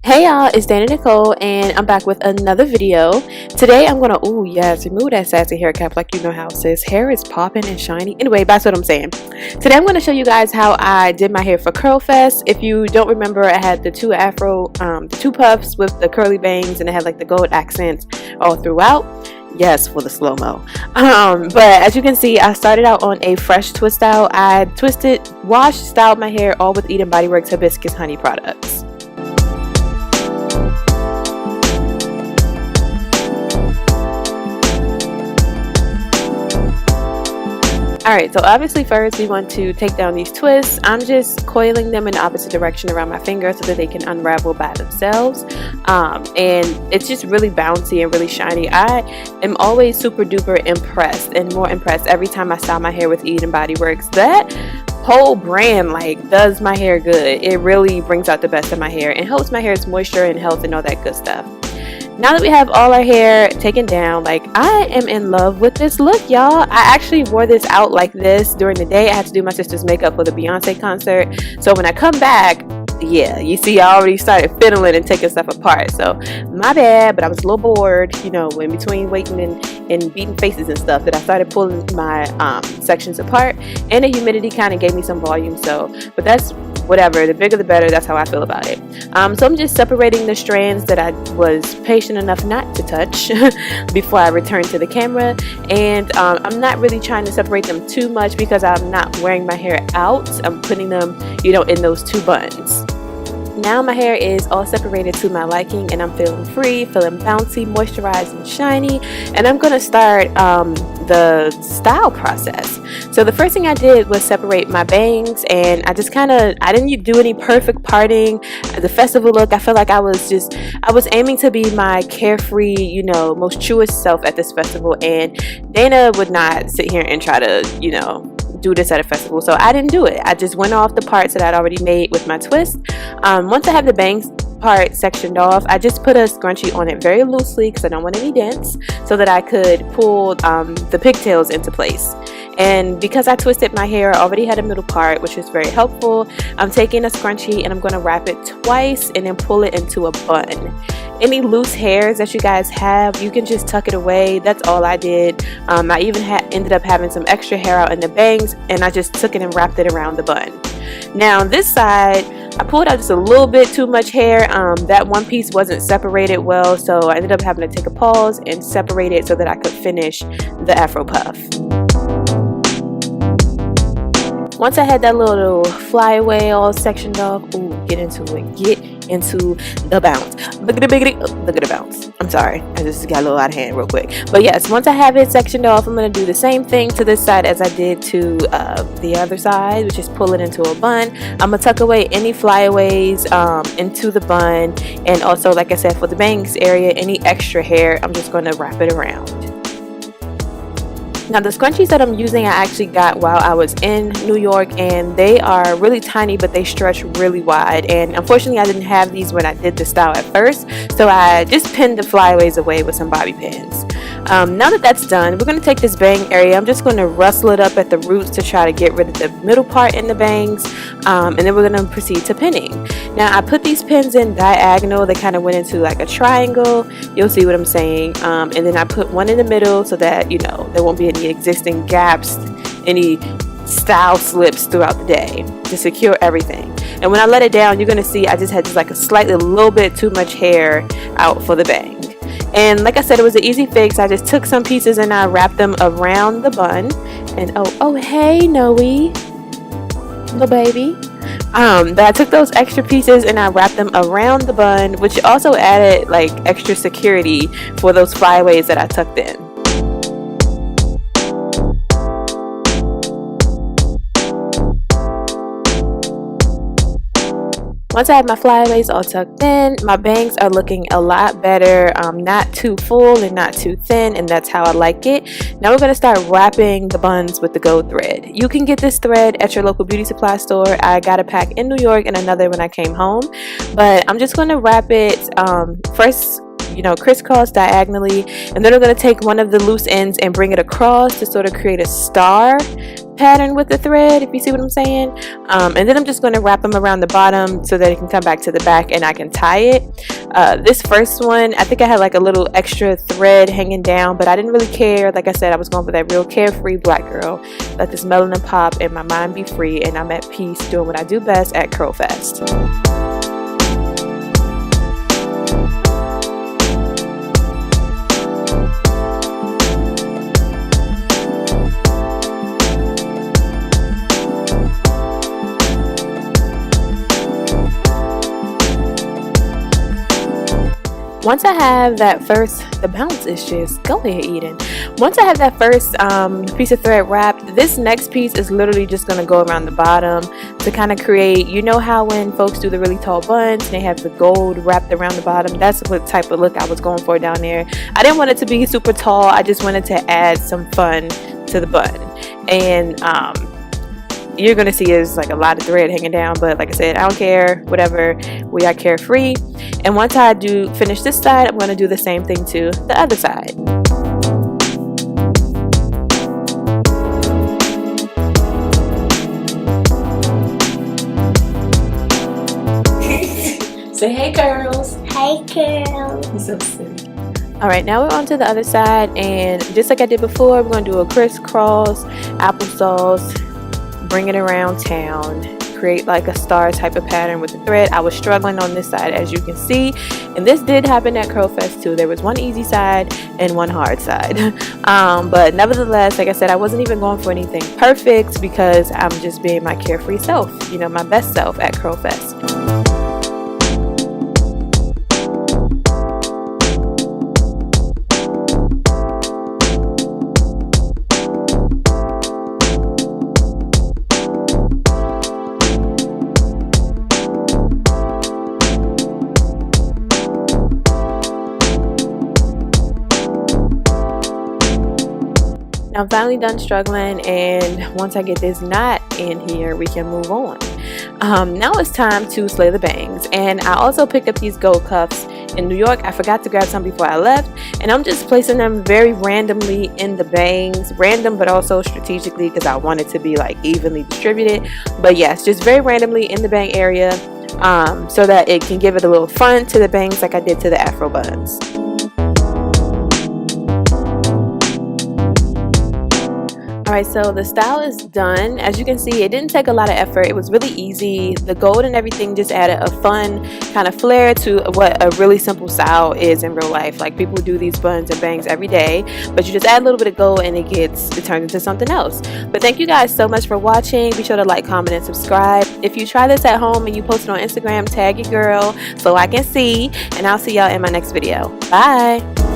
Hey y'all, it's Dana Nicole and I'm back with another video. Today I'm gonna, oh yes, remove that sassy hair cap like you know how it says. Hair is popping and shiny. Anyway, that's what I'm saying. Today I'm gonna show you guys how I did my hair for CURLFEST. If you don't remember, I had the two puffs with the curly bangs and it had like the gold accents all throughout. Yes, for the slow-mo. But as you can see, I started out on a fresh twist out. I washed, styled my hair all with BodyWorks Hibiscus honey products. Alright, so obviously first we want to take down these twists. I'm just coiling them in the opposite direction around my finger so that they can unravel by themselves. And it's just really bouncy and really shiny. I am always super duper impressed and more impressed every time I style my hair with BodyWorks. That whole brand like does my hair good. It really brings out the best of my hair and helps my hair's moisture and health and all that good stuff. Now that we have all our hair taken down, like I am in love with this look, y'all. I actually wore this out like this during the day. I had to do my sister's makeup for the Beyonce concert. So when I come back, yeah, you see I already started fiddling and taking stuff apart. So my bad, but I was a little bored, you know, in between waiting and beating faces and stuff, that I started pulling my sections apart, and the humidity kind of gave me some volume. So, but that's whatever, the bigger the better. That's how I feel about it. So I'm just separating the strands that I was patient enough not to touch before I return to the camera, and I'm not really trying to separate them too much because I'm not wearing my hair out. I'm putting them, you know, in those two buns. Now my hair is all separated to my liking and I'm feeling free, feeling bouncy, moisturized and shiny, and I'm gonna start the style process. So the first thing I did was separate my bangs, and I didn't do any perfect parting. The festival look, I feel like I was aiming to be my carefree, you know, most truest self at this festival, and Dana would not sit here and try to, you know, do this at a festival, so I didn't do it. I just went off the parts that I'd already made with my twist. Once I have the bangs part sectioned off, I just put a scrunchie on it very loosely because I don't want any dents, so that I could pull the pigtails into place. And because I twisted my hair, I already had a middle part, which is very helpful. I'm taking a scrunchie and I'm going to wrap it twice and then pull it into a bun. Any loose hairs that you guys have, you can just tuck it away. That's all I did. I even ended up having some extra hair out in the bangs, and I just took it and wrapped it around the bun. Now on this side, I pulled out just a little bit too much hair. That one piece wasn't separated well, so I ended up having to take a pause and separate it so that I could finish the afro puff. Once I had that little flyaway all sectioned off, ooh, get into the bounce. Look at the bounce. I'm sorry, I just got a little out of hand real quick. But yes, once I have it sectioned off, I'm going to do the same thing to this side as I did to the other side, which is pull it into a bun. I'm going to tuck away any flyaways into the bun, and also, like I said, for the bangs area, any extra hair, I'm just going to wrap it around. Now the scrunchies that I'm using I actually got while I was in New York, and they are really tiny but they stretch really wide, and unfortunately I didn't have these when I did the style at first, so I just pinned the flyaways away with some bobby pins. Now that that's done, we're going to take this bang area. I'm just going to rustle it up at the roots to try to get rid of the middle part in the bangs, and then we're going to proceed to pinning. Now I put these pins in diagonal. They kind of went into like a triangle. You'll see what I'm saying. And then I put one in the middle so that, you know, there won't be any existing gaps, any style slips throughout the day, to secure everything. And when I let it down, you're going to see I just had like a little bit too much hair out for the bang. And like I said, it was an easy fix. I just took some pieces and I wrapped them around the bun. And oh hey Noe, little baby. But I took those extra pieces and I wrapped them around the bun, which also added like extra security for those flyaways that I tucked in. Once I have my flyaways all tucked in, my bangs are looking a lot better, not too full and not too thin, and that's how I like it. Now we're going to start wrapping the buns with the gold thread. You can get this thread at your local beauty supply store. I got a pack in New York and another when I came home, but I'm just going to wrap it first you know, crisscross diagonally, and then I'm going to take one of the loose ends and bring it across to sort of create a star pattern with the thread, if you see what I'm saying. And then I'm just going to wrap them around the bottom so that it can come back to the back and I can tie it. This first one, I think I had like a little extra thread hanging down, but I didn't really care. Like I said, I was going for that real carefree black girl. Let this melanin pop and my mind be free, and I'm at peace doing what I do best at CURLFEST. Once I have that first, the bounce is just, go ahead, Eden. Once I have that first piece of thread wrapped, this next piece is literally just going to go around the bottom to kind of create, you know how when folks do the really tall buns, they have the gold wrapped around the bottom? That's what type of look I was going for down there. I didn't want it to be super tall. I just wanted to add some fun to the bun. And you're going to see is like a lot of thread hanging down, but like I said, I don't care, whatever, we are carefree. And once I do finish this side, I'm going to do the same thing to the other side. Say hey girls. Hey girls. You're so silly. Alright, now we're on to the other side, and just like I did before, we're going to do a crisscross applesauce, bring it around town, create like a star type of pattern with the thread. I was struggling on this side, as you can see, and this did happen at CURLFEST too. There was one easy side and one hard side. But nevertheless, like I said, I wasn't even going for anything perfect because I'm just being my carefree self, you know, my best self at CURLFEST. I'm finally done struggling, and once I get this knot in here, we can move on. Now it's time to slay the bangs, and I also picked up these gold cuffs in New York. I forgot to grab some before I left, and I'm just placing them very randomly in the bangs. Random, but also strategically, because I want it to be like evenly distributed. But yes, just very randomly in the bang area, so that it can give it a little fun to the bangs like I did to the afro buns. Alright, so the style is done. As you can see, it didn't take a lot of effort. It was really easy. The gold and everything just added a fun kind of flair to what a really simple style is in real life. Like, people do these buns and bangs every day, but you just add a little bit of gold and it turns into something else. But thank you guys so much for watching. Be sure to like, comment, and subscribe. If you try this at home and you post it on Instagram, tag your girl so I can see, and I'll see y'all in my next video. Bye!